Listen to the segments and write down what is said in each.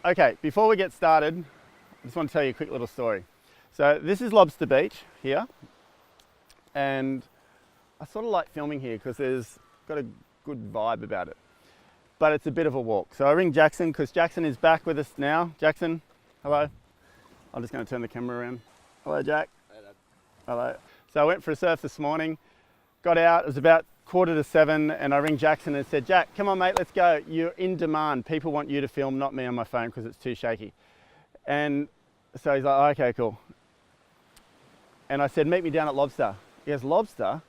Okay, before we get started, I just want to tell you a quick little story. So this is Lobster Beach here, and I sort of like filming here because there's got a good vibe about it, but it's a bit of a walk. So I ring Jackson because Jackson is back with us now. Jackson, hello. I'm just going to turn the camera around. Hello, Jack. Hey, Dad. Hello. So I went for a surf this morning, got out, it was about 6:45, and I ring Jackson and said, Jack, come on mate, let's go. You're in demand. People want you to film, not me on my phone because it's too shaky. And so he's like, oh, okay, cool. And I said, meet me down at Lobster. He goes, Lobster? I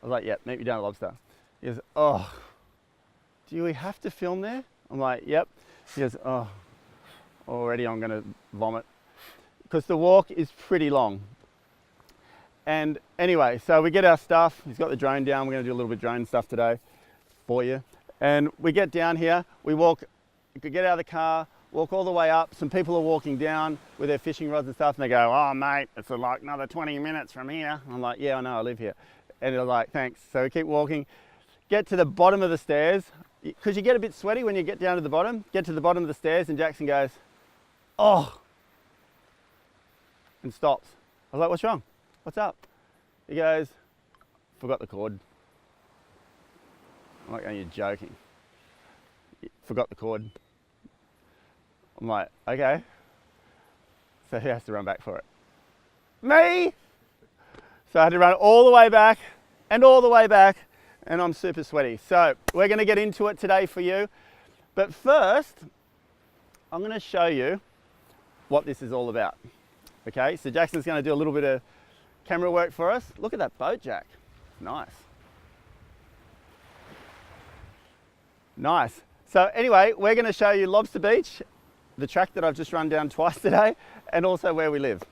was like, yeah, meet me down at Lobster. He goes, oh, do we have to film there? I'm like, yep. He goes, oh, already I'm gonna vomit. Because the walk is pretty long. And anyway, so we get our stuff. He's got the drone down. We're going to do a little bit of drone stuff today for you. And we get down here. We walk, you could get out of the car, walk all the way up. Some people are walking down with their fishing rods and stuff. And they go, oh, mate, it's like another 20 minutes from here. I'm like, yeah, I know, I live here. And they're like, thanks. So we keep walking. Get to the bottom of the stairs. Because you get a bit sweaty when you get down to the bottom. Get to the bottom of the stairs and Jackson goes, oh, and stops. I was like, what's wrong? What's up? He goes, forgot the cord. I'm like, oh, you're joking. Forgot the cord. I'm like, okay. So who has to run back for it? Me! So I had to run all the way back and all the way back, and I'm super sweaty. So we're gonna get into it today for you. But first, I'm gonna show you what this is all about. Okay, so Jackson's gonna do a little bit of camera work for us. Look at that boat, Jack. Nice. Nice. So anyway, we're going to show you Lobster Beach, the track that I've just run down twice today, and also where we live.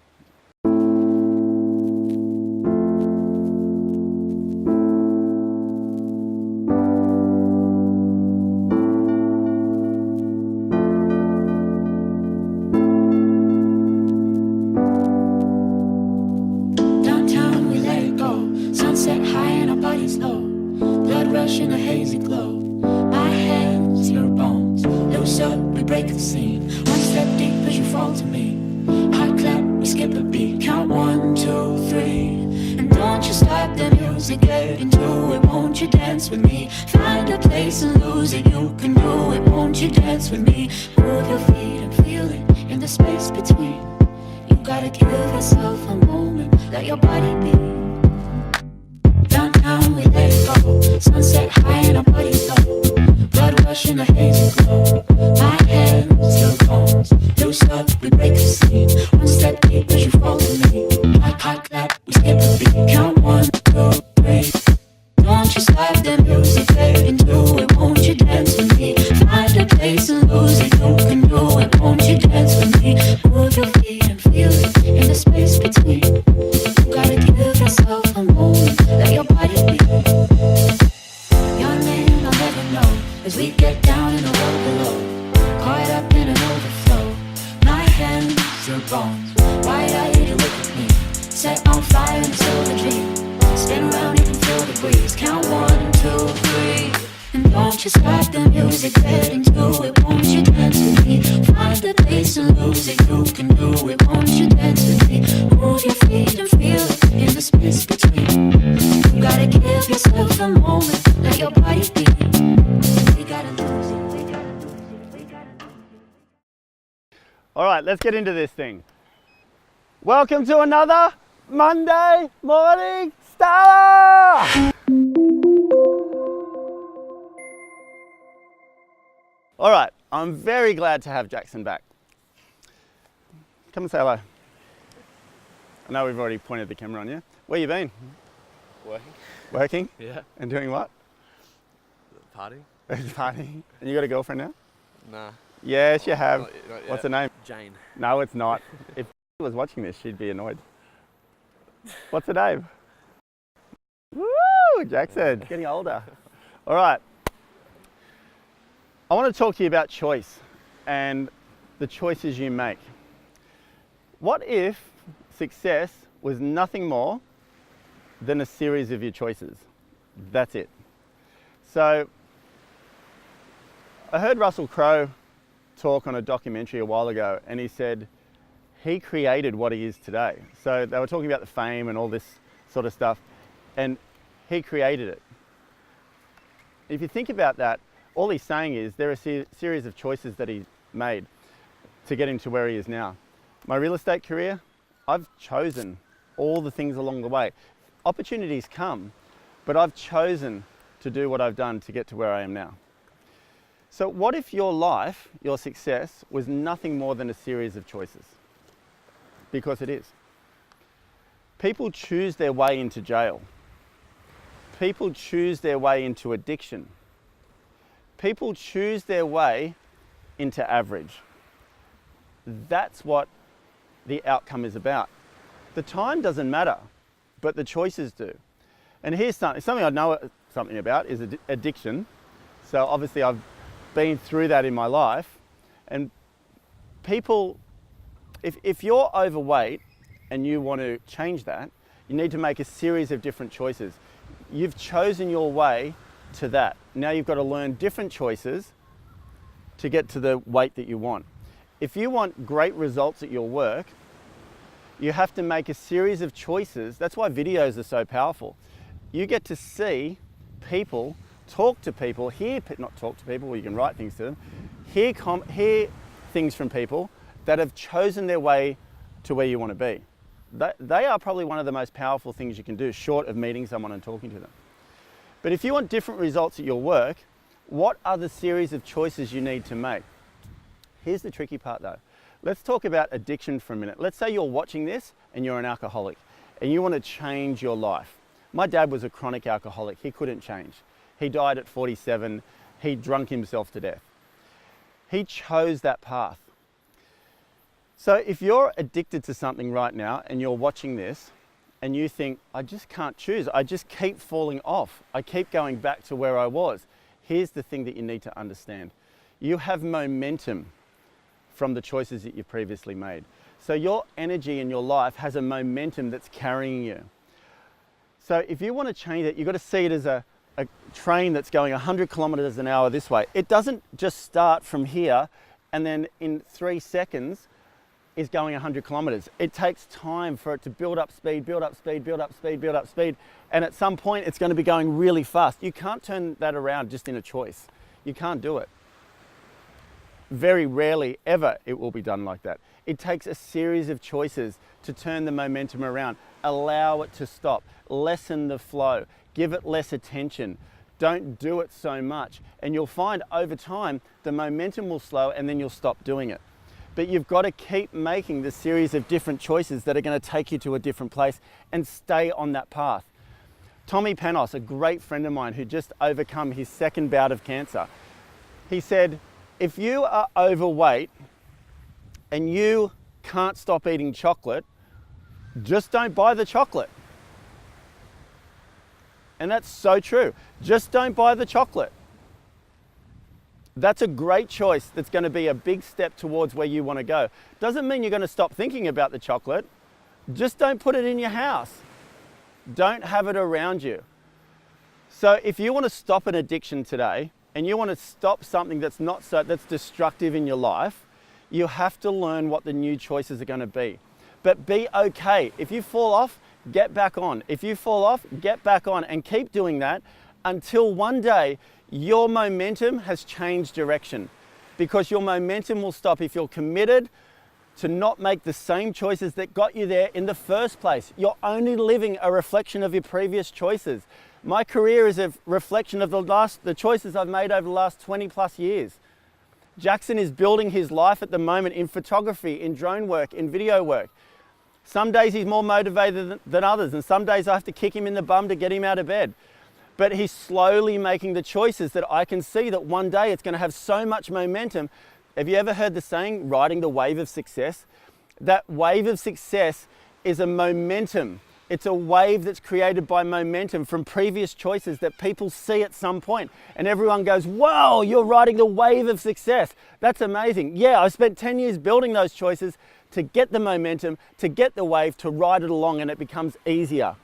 All right, let's get into this thing. Welcome to another Monday Morning Star! All right, I'm very glad to have Jackson back. Come and say hello. I know we've already pointed the camera on you. Where you been? Working. Working? Yeah. And doing what? Partying. Partying. And you got a girlfriend now? Nah. Yes, you have. Not yet. What's her name? Jane. No, it's not. If she was watching this, she'd be annoyed. What's her name? Woo! Jackson, getting older. All right. I want to talk to you about choice and the choices you make. What if success was nothing more than a series of your choices? That's it. So I heard Russell Crowe talk on a documentary a while ago, and he said he created what he is today. So they were talking about the fame and all this sort of stuff, and he created it. If you think about that, all he's saying is there are a series of choices that he made to get him to where he is now. My real estate career, I've chosen all the things along the way. Opportunities come, but I've chosen to do what I've done to get to where I am now. So what if your life, your success, was nothing more than a series of choices? Because it is. People choose their way into jail. People choose their way into addiction. People choose their way into average. That's what the outcome is about. The time doesn't matter, but the choices do. And here's something I know something about is addiction. So obviously I've been through that in my life. And people, if you're overweight and you want to change that, you need to make a series of different choices. You've chosen your way to that. Now you've got to learn different choices to get to the weight that you want. If you want great results at your work, you have to make a series of choices. That's why videos are so powerful. You get to see people, talk to people, not talk to people, you can write things to them, hear things from people that have chosen their way to where you want to be. They are probably one of the most powerful things you can do, short of meeting someone and talking to them. But if you want different results at your work, what are the series of choices you need to make? Here's the tricky part though. Let's talk about addiction for a minute. Let's say you're watching this and you're an alcoholic and you want to change your life. My dad was a chronic alcoholic. He couldn't change. He died at 47. He drunk himself to death. He chose that path. So if you're addicted to something right now and you're watching this and you think, I just can't choose, I just keep falling off, I keep going back to where I was. Here's the thing that you need to understand. You have momentum from the choices that you previously made. So your energy in your life has a momentum that's carrying you. So if you want to change it, you've got to see it as a train that's going 100 kilometers an hour this way. It doesn't just start from here and then in 3 seconds is going 100 kilometers. It takes time for it to build up speed, build up speed, build up speed, build up speed. And at some point it's going to be going really fast. You can't turn that around just in a choice. You can't do it. Very rarely ever it will be done like that. It takes a series of choices to turn the momentum around. Allow it to stop, lessen the flow, give it less attention. Don't do it so much. And you'll find over time, the momentum will slow and then you'll stop doing it. But you've got to keep making the series of different choices that are going to take you to a different place and stay on that path. Tommy Panos, a great friend of mine who just overcome his second bout of cancer, he said, if you are overweight and you can't stop eating chocolate, just don't buy the chocolate. And that's so true. Just don't buy the chocolate. That's a great choice that's going to be a big step towards where you want to go. Doesn't mean you're going to stop thinking about the chocolate. Just don't put it in your house. Don't have it around you. So if you want to stop an addiction today and you want to stop something that's destructive in your life, you have to learn what the new choices are going to be. But be okay. If you fall off, get back on. If you fall off, get back on and keep doing that until one day your momentum has changed direction, because your momentum will stop if you're committed to not make the same choices that got you there in the first place. You're only living a reflection of your previous choices. My career is a reflection of the choices I've made over the last 20 plus years. Jackson is building his life at the moment in photography, in drone work, in video work. Some days he's more motivated than others, and some days I have to kick him in the bum to get him out of bed. But he's slowly making the choices that I can see that one day it's going to have so much momentum. Have you ever heard the saying, riding the wave of success? That wave of success is a momentum. It's a wave that's created by momentum from previous choices that people see at some point. And everyone goes, wow, you're riding the wave of success. That's amazing. Yeah, I spent 10 years building those choices to get the momentum, to get the wave, to ride it along, and it becomes easier.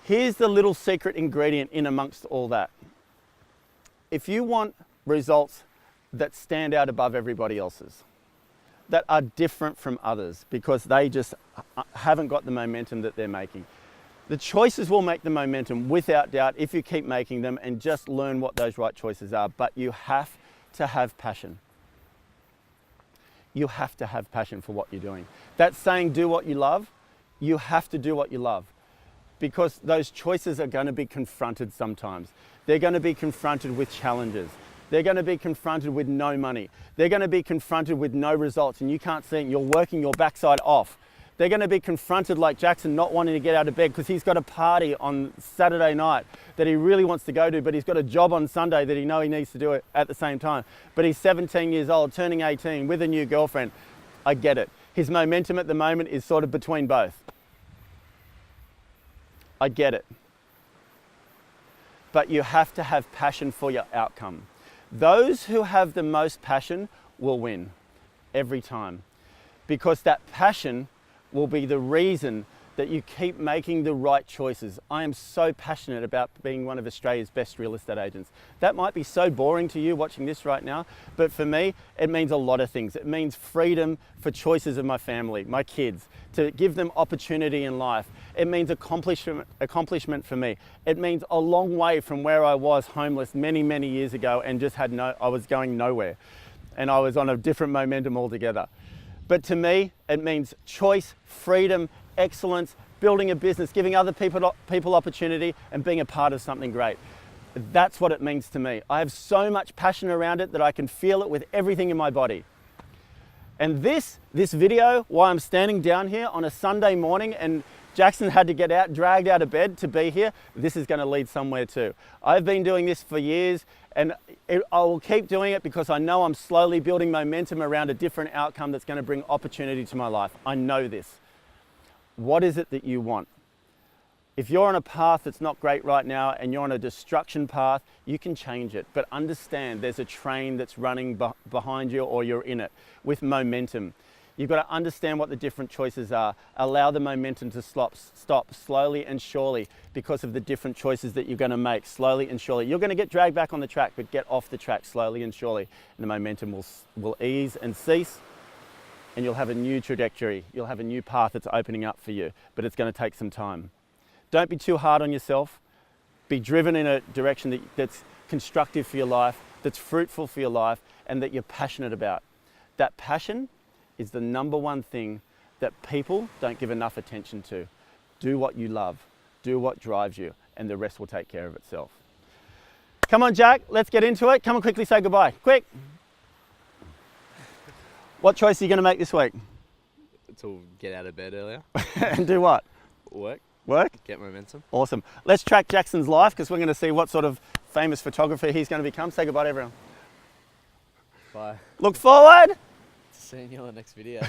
Here's the little secret ingredient in amongst all that. If you want results that stand out above everybody else's, that are different from others because they just haven't got the momentum that they're making. The choices will make the momentum without doubt if you keep making them and just learn what those right choices are. But you have to have passion. You have to have passion for what you're doing. That saying, do what you love, you have to do what you love because those choices are going to be confronted sometimes. They're going to be confronted with challenges. They're going to be confronted with no money. They're going to be confronted with no results and you can't see it. You're working your backside off. They're going to be confronted like Jackson not wanting to get out of bed because he's got a party on Saturday night that he really wants to go to, but he's got a job on Sunday that he knows he needs to do it at the same time. But he's 17 years old, turning 18 with a new girlfriend. I get it. His momentum at the moment is sort of between both. I get it. But you have to have passion for your outcome. Those who have the most passion will win every time because that passion will be the reason that you keep making the right choices. I am so passionate about being one of Australia's best real estate agents. That might be so boring to you watching this right now, but for me, it means a lot of things. It means freedom for choices of my family, my kids, to give them opportunity in life. It means accomplishment for me. It means a long way from where I was homeless many, many years ago and just I was going nowhere. And I was on a different momentum altogether. But to me, it means choice, freedom, excellence, building a business, giving other people opportunity and being a part of something great. That's what it means to me. I have so much passion around it that I can feel it with everything in my body. And this video, why I'm standing down here on a Sunday morning and Jackson had to get dragged out of bed to be here, this is going to lead somewhere too. I've been doing this for years and I will keep doing it because I know I'm slowly building momentum around a different outcome that's going to bring opportunity to my life. I know this. What is it that you want? If you're on a path that's not great right now and you're on a destruction path, you can change it. But understand there's a train that's running behind you or you're in it with momentum. You've got to understand what the different choices are. Allow the momentum to stop slowly and surely because of the different choices that you're going to make slowly and surely. You're going to get dragged back on the track, but get off the track slowly and surely. And the momentum will ease and cease and you'll have a new trajectory. You'll have a new path that's opening up for you, but it's going to take some time. Don't be too hard on yourself. Be driven in a direction that's constructive for your life, that's fruitful for your life, and that you're passionate about. That passion is the number one thing that people don't give enough attention to. Do what you love, do what drives you, and the rest will take care of itself. Come on, Jack, let's get into it. Come on, quickly say goodbye. Quick. What choice are you going to make this week? To get out of bed earlier. And do what? Work. Work? Get momentum. Awesome. Let's track Jackson's life because we're going to see what sort of famous photographer he's going to become. Say goodbye to everyone. Bye. Look forward. Seeing you on the next video.